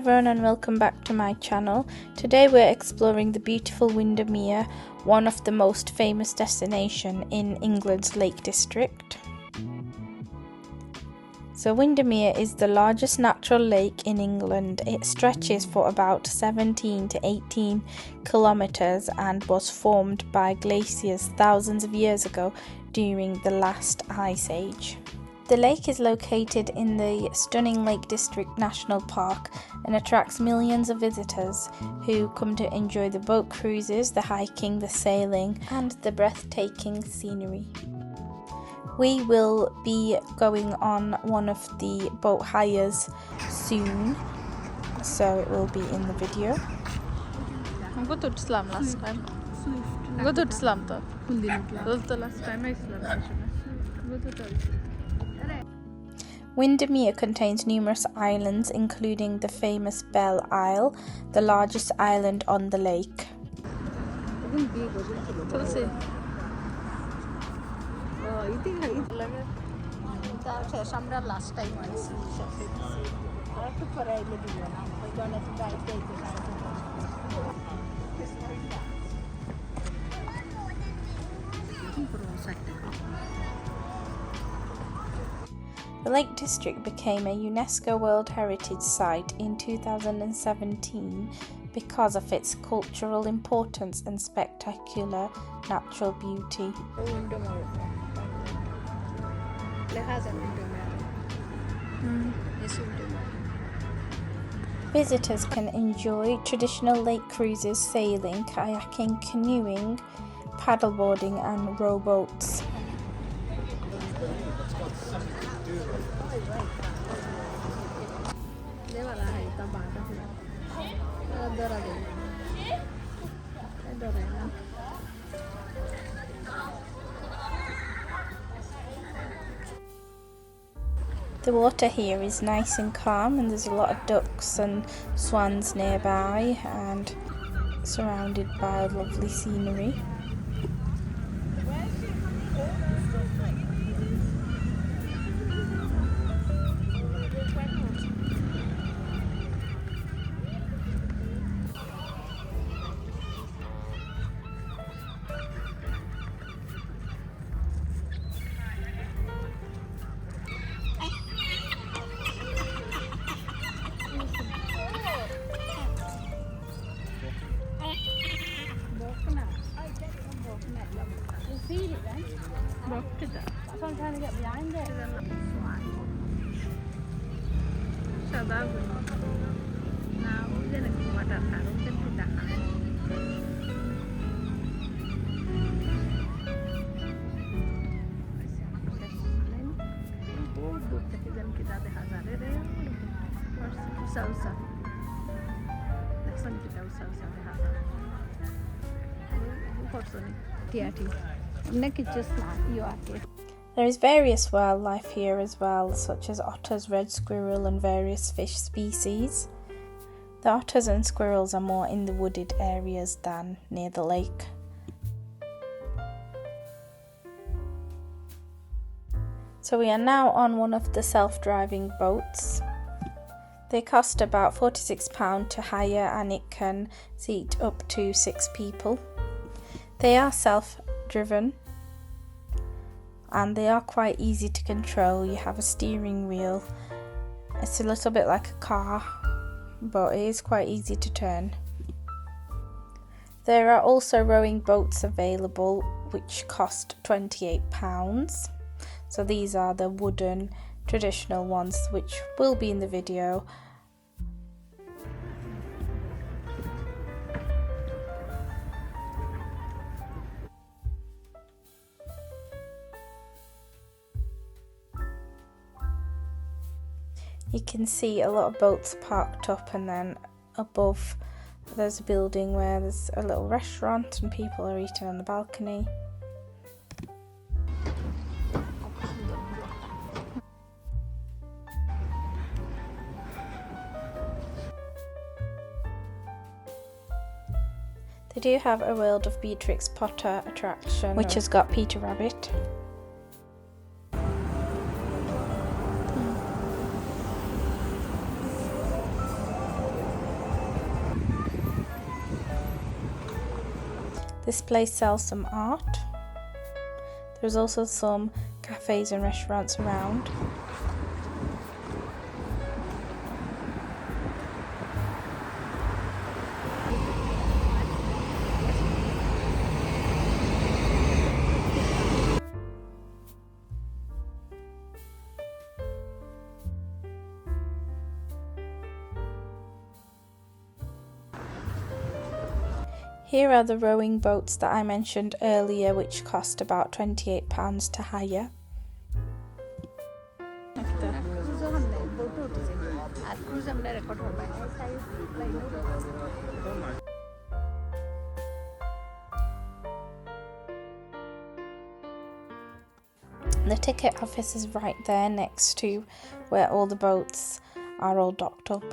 everyone and welcome back to my channel. Today we're exploring the beautiful Windermere, one of the most famous destinations in England's Lake District. So Windermere is the largest natural lake in England. It stretches for about 17 to 18 kilometers and was formed by glaciers thousands of years ago during the last ice age. The lake is located in the stunning Lake District National Park and attracts millions of visitors who come to enjoy the boat cruises, the hiking, the sailing and the breathtaking scenery. We will be going on one of the boat hires soon, so it will be in the video. I'm going to Islam last time. I'm going to Islam though. That's the last time I Islam. Windermere contains numerous islands, including the famous Belle Isle, the largest island on the lake. The Lake District became a UNESCO World Heritage Site in 2017 because of its cultural importance and spectacular natural beauty. Visitors can enjoy traditional lake cruises, sailing, kayaking, canoeing, paddleboarding and rowboats. The water here is nice and calm and there's a lot of ducks and swans nearby and surrounded by lovely scenery. I'm trying to get behind it. Shut up. Now we're going to go water. There is various wildlife here as well, such as otters, red squirrel and various fish species. The otters and squirrels are more in the wooded areas than near the lake. So we are now on one of the self-driving boats. They cost about £46 to hire and it can seat up to 6 people. They are self-driven and they are quite easy to control. You have a steering wheel. It's a little bit like a car, but it is quite easy to turn. There are also rowing boats available which cost £28. So these are the wooden traditional ones which will be in the video. You can see a lot of boats parked up and then above there's a building where there's a little restaurant and people are eating on the balcony. They do have a World of Beatrix Potter attraction which has got Peter Rabbit. This place sells some art. There's also some cafes and restaurants around. Here are the rowing boats that I mentioned earlier, which cost about £28 to hire. The ticket office is right there next to where all the boats are all docked up.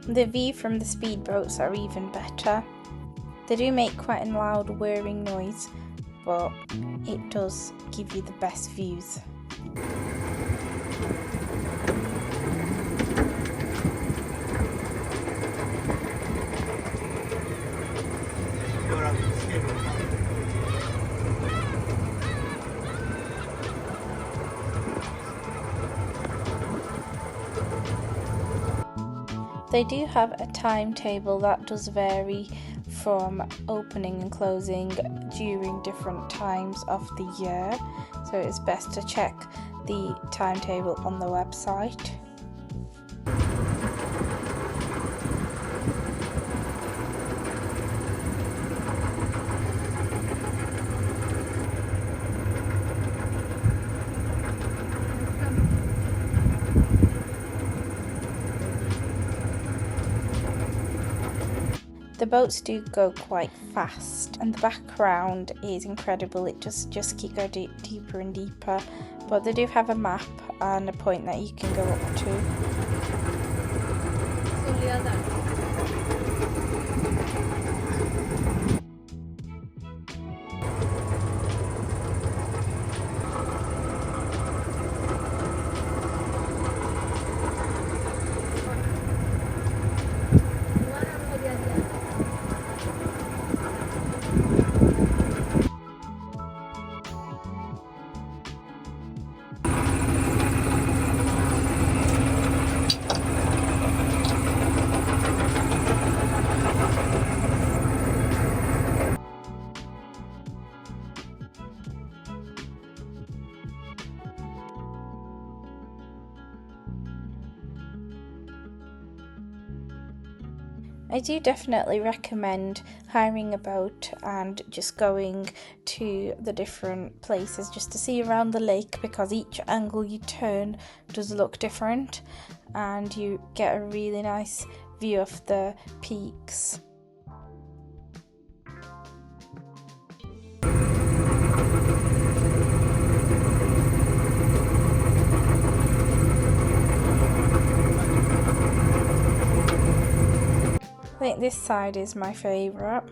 The view from the speedboats are even better. They do make quite a loud whirring noise, but it does give you the best views. They do have a timetable that does vary from opening and closing during different times of the year, so it's best to check the timetable on the website. The boats do go quite fast and the background is incredible. It just keep going deeper and deeper, but they do have a map and a point that you can go up to. I do definitely recommend hiring a boat and just going to the different places just to see around the lake, because each angle you turn does look different and you get a really nice view of the peaks. I think this side is my favourite.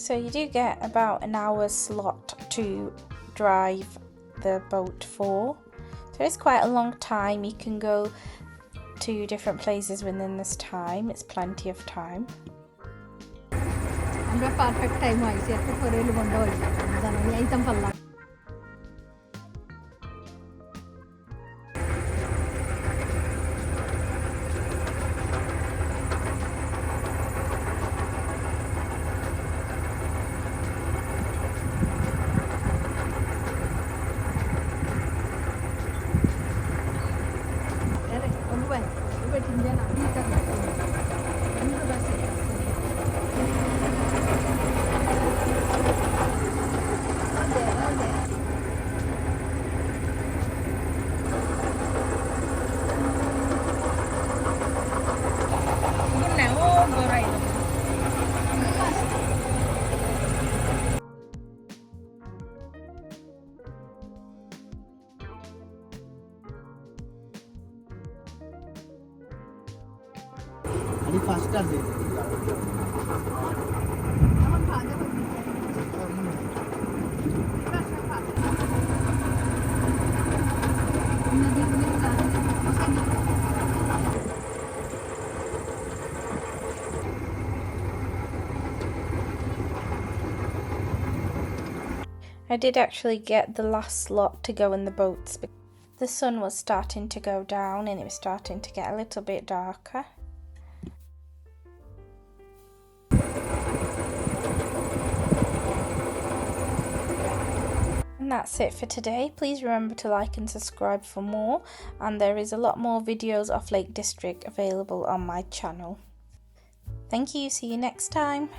So you do get about an hour's slot to drive the boat for. So it's quite a long time. You can go to different places within this time. It's plenty of time. Perfect time I did actually get the last slot to go in the boats. The sun was starting to go down and it was starting to get a little bit darker. And that's it for today. Please remember to like and subscribe for more, and there is a lot more videos of Lake District available on my channel. Thank you, see you next time.